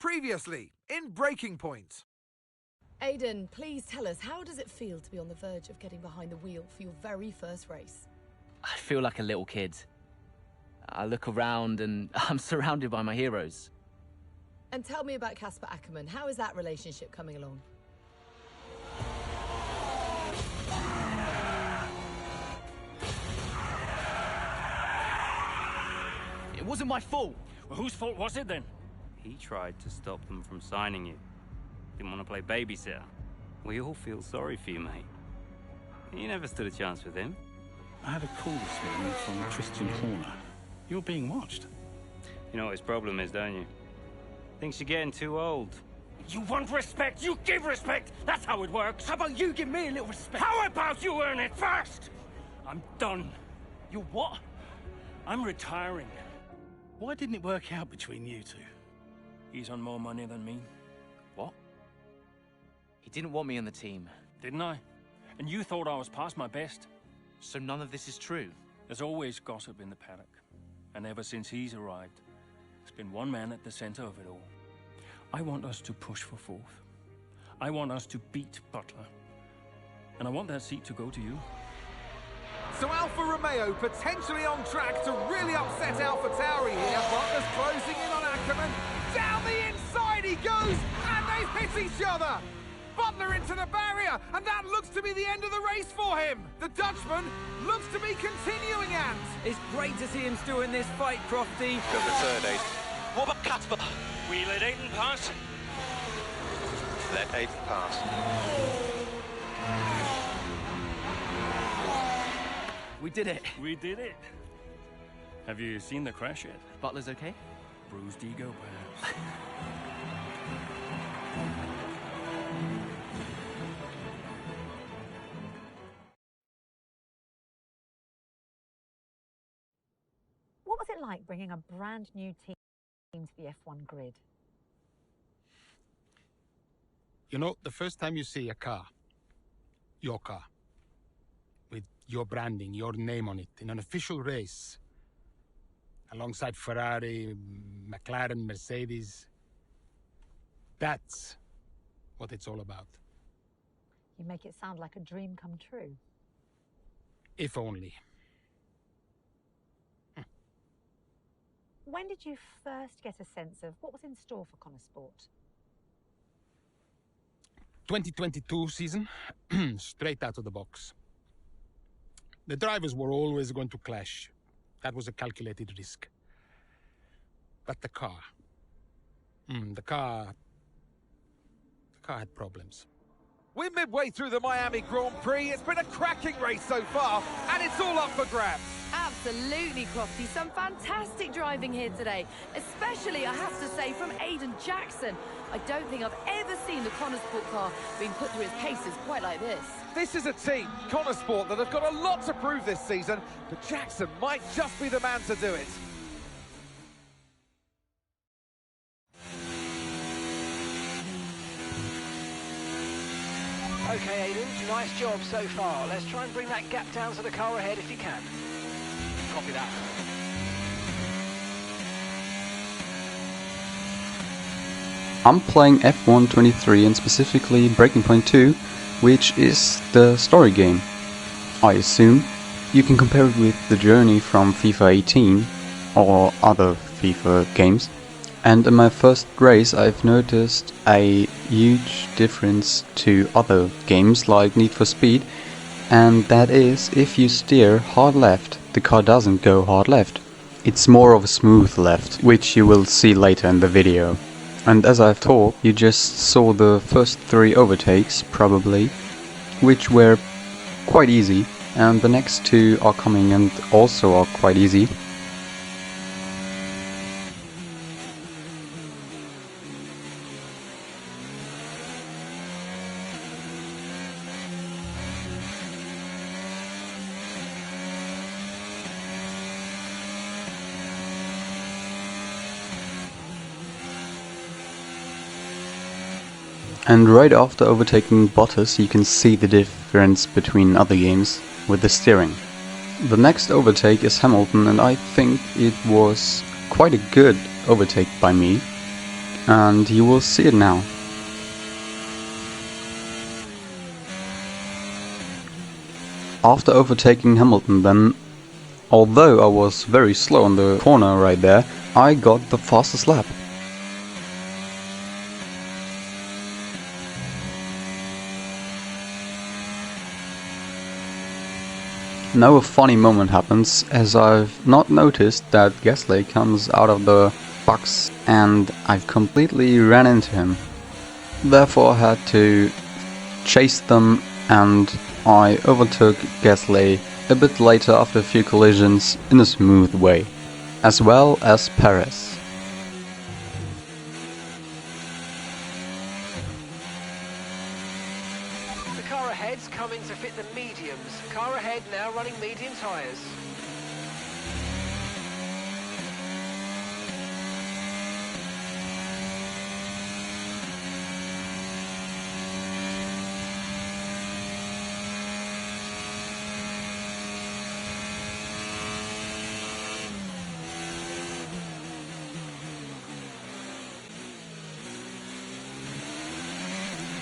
Previously, in Breaking Point. Aiden, please tell us, how does it feel to be on the verge of getting behind the wheel for your very first race? I feel like a little kid. I look around and I'm surrounded by my heroes. And tell me about Casper Ackerman. How is that relationship coming along? It wasn't my fault. Well, whose fault was it then? He tried to stop them from signing you. Didn't want to play babysitter. We all feel sorry for you, mate. You never stood a chance with him. I had a call this morning from Christian Horner. You're being watched. You know what his problem is, don't you? Thinks you're getting too old. You want respect, you give respect! That's how it works! How about you give me a little respect? How about you earn it first? I'm done. You what? I'm retiring. Why didn't it work out between you two? He's on more money than me. What? He didn't want me on the team. Didn't I? And you thought I was past my best? So none of this is true? There's always gossip in the paddock. And ever since he's arrived, there's been one man at the center of it all. I want us to push for fourth. I want us to beat Butler. And I want that seat to go to you. So Alfa Romeo potentially on track to really upset AlphaTauri here. Butler's closing in on Ackerman. Down the inside he goes, and they hit each other. Butler into the barrier, and that looks to be the end of the race for him. The Dutchman looks to be continuing, and it's great to see him still in this fight, Crofty. Good return, Aiden. What about Casper? We let Aiden pass. Let Aiden pass. We did it. We did it. Have you seen the crash yet? Butler's okay? Bruised ego, perhaps. What was it like bringing a brand new team to the F1 grid? You know, the first time you see a car, your car, with your branding, your name on it, in an official race, alongside Ferrari, McLaren, Mercedes, that's what it's all about. You make it sound like a dream come true. If only. When did you first get a sense of what was in store for Connor Sport? 2022 season, straight out of the box. The drivers were always going to clash. That was a calculated risk. But the car... the car had problems. we're midway through the Miami Grand Prix. It's been a cracking race so far, and it's all up for grabs. Absolutely, Crofty. Some fantastic driving here today, especially, I have to say, from Aiden Jackson. I don't think I've ever seen the Connor Sport car being put through its paces quite like this. This is a team, Connor Sport, that have got a lot to prove this season, but Jackson might just be the man to do it. Okay, Aiden, nice job so far. Let's try and bring that gap down to the car ahead if you can. Copy that. I'm playing F1 23 and specifically Breaking Point 2, which is the story game. I assume you can compare it with the journey from FIFA 18 or other FIFA games. And in my first race I've noticed a huge difference to other games like Need for Speed, and that is if you steer hard left, the car doesn't go hard left. It's more of a smooth left, which you will see later in the video. And as I've talked, you just saw the first 3 overtakes, probably, which were quite easy, and the next 2 are coming and also are quite easy. And right after overtaking Bottas you can see the difference between other games with the steering. The next overtake is Hamilton, and I think it was quite a good overtake by me. and you will see it now. After overtaking Hamilton then, although I was very slow on the corner right there, I got the fastest lap. Now a funny moment happens, as I've not noticed that Gasly comes out of the box and I've completely ran into him. Therefore I had to chase them, and I overtook Gasly a bit later after a few collisions in a smooth way, as well as Perez. The car ahead's coming to fit the mediums. Car ahead now running medium tyres.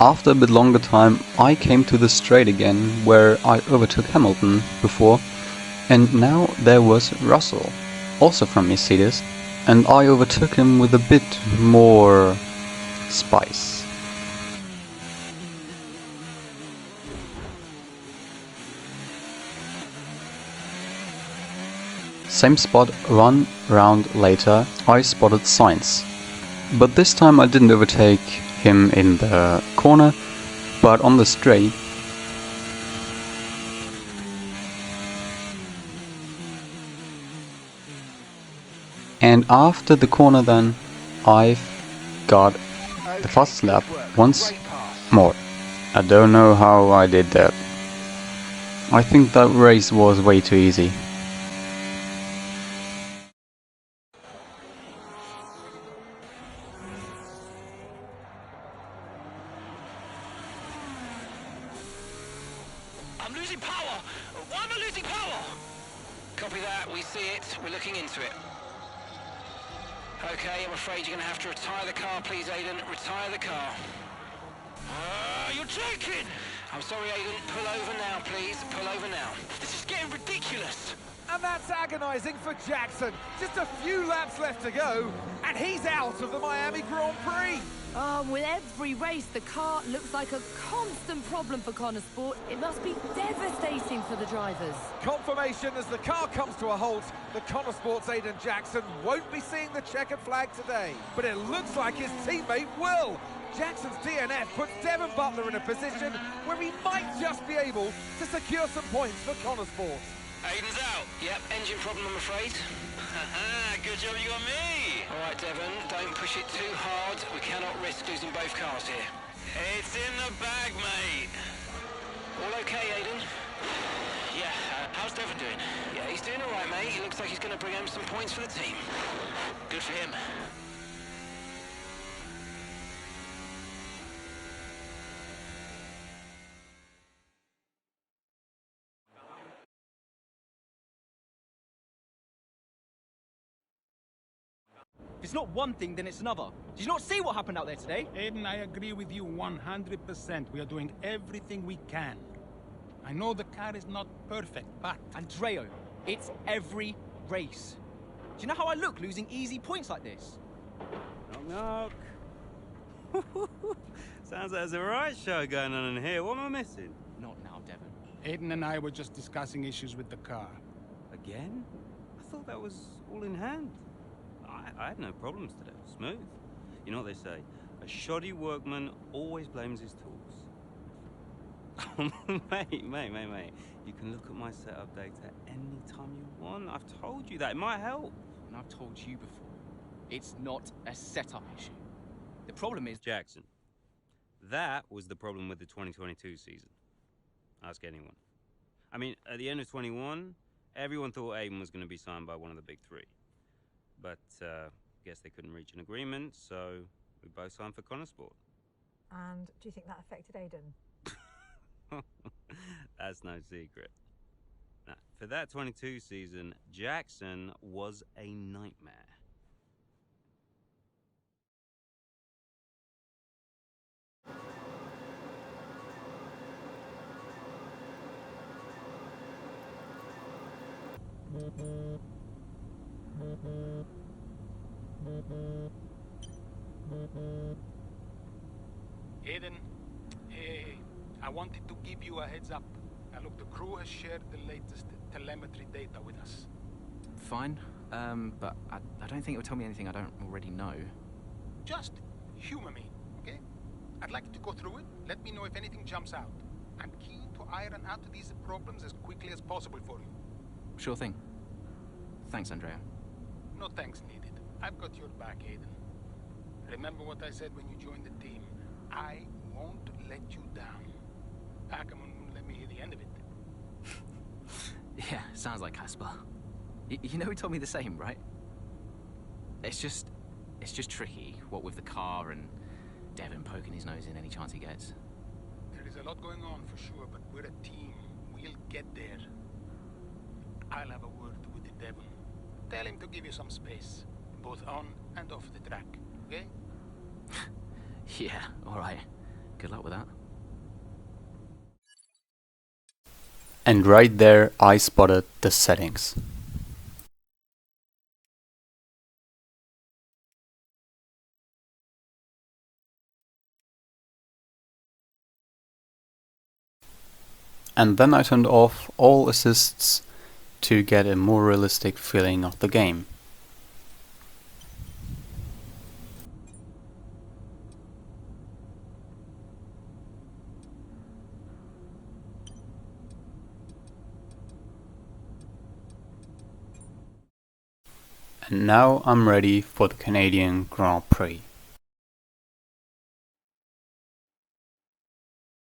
After a bit longer time, I came to the straight again, where I overtook Hamilton before, and now there was Russell, also from Mercedes, and I overtook him with a bit more spice. Same spot, one round later, I spotted Sainz, but this time I didn't overtake him in the corner, but on the straight. And after the corner then, I've got the fastest lap once more. I don't know how I did that. I think that race was way too easy. I'm losing power! Why am I losing power? Copy that, we see it, we're looking into it. Okay, I'm afraid you're going to have to retire the car, please, Aiden. Retire the car. You're joking! I'm sorry, Aiden. Pull over now, please. Pull over now. This is getting ridiculous. And that's agonising for Jackson. Just a few laps left to go, and he's out of the Miami Grand Prix. With every race, the car looks like a constant problem for Connor Sport. It must be devastating for the drivers. Confirmation as the car comes to a halt, the Connor Sports Aiden Jackson won't be seeing the checkered flag today, but it looks like his teammate will. Jackson's DNF puts Devon Butler in a position where he might just be able to secure some points for Connor Sports. Aiden's out. Yep, engine problem, I'm afraid. Good job you got me! All right, Devon, don't push it too hard. We cannot risk losing both cars here. It's in the bag, mate. All okay, Aiden? Yeah, how's Devon doing? Yeah, he's doing all right, mate. He looks like he's going to bring home some points for the team. Good for him. If it's not one thing, then it's another. Did you not see what happened out there today? Aiden, I agree with you 100%. We are doing everything we can. I know the car is not perfect, but... Andreo, it's every race. Do you know how I look losing easy points like this? Knock, knock. Sounds like there's a riot show going on in here. What am I missing? Not now, Devon. Aiden and I were just discussing issues with the car. Again? I thought that was all in hand. I had no problems today. Smooth. You know what they say? A shoddy workman always blames his tools. mate. You can look at my setup data any time you want. I've told you that. It might help. And I've told you before. It's not a setup issue. The problem is... Jackson. That was the problem with the 2022 season. Ask anyone. I mean, at the end of 21, everyone thought Aiden was going to be signed by one of the big three. But, guess they couldn't reach an agreement, so we both signed for Connor Sport. And do you think that affected Aiden? That's no secret. Now, for that 22 season, Jackson was a nightmare. Aiden, hey, I wanted to give you a heads up. Now look, the crew has shared the latest telemetry data with us. Fine, but I don't think it would tell me anything I don't already know. Just humor me, okay? I'd like you to go through it. Let me know if anything jumps out. I'm keen to iron out these problems as quickly as possible for you. Sure thing. Thanks, Andrea. No thanks needed. I've got your back, Aiden. Remember what I said when you joined the team. I won't let you down. Ackerman won't let me hear the end of it. Yeah, sounds like Casper. You know he told me the same, right? It's just tricky, what with the car and Devon poking his nose in any chance he gets. There is a lot going on for sure, but we're a team. We'll get there. I'll have a word with the Devon. Tell him to give you some space, both on and off the track, okay? Yeah, alright. Good luck with that. And right there I spotted the settings. And then I turned off all assists to get a more realistic feeling of the game. And now I'm ready for the Canadian Grand Prix.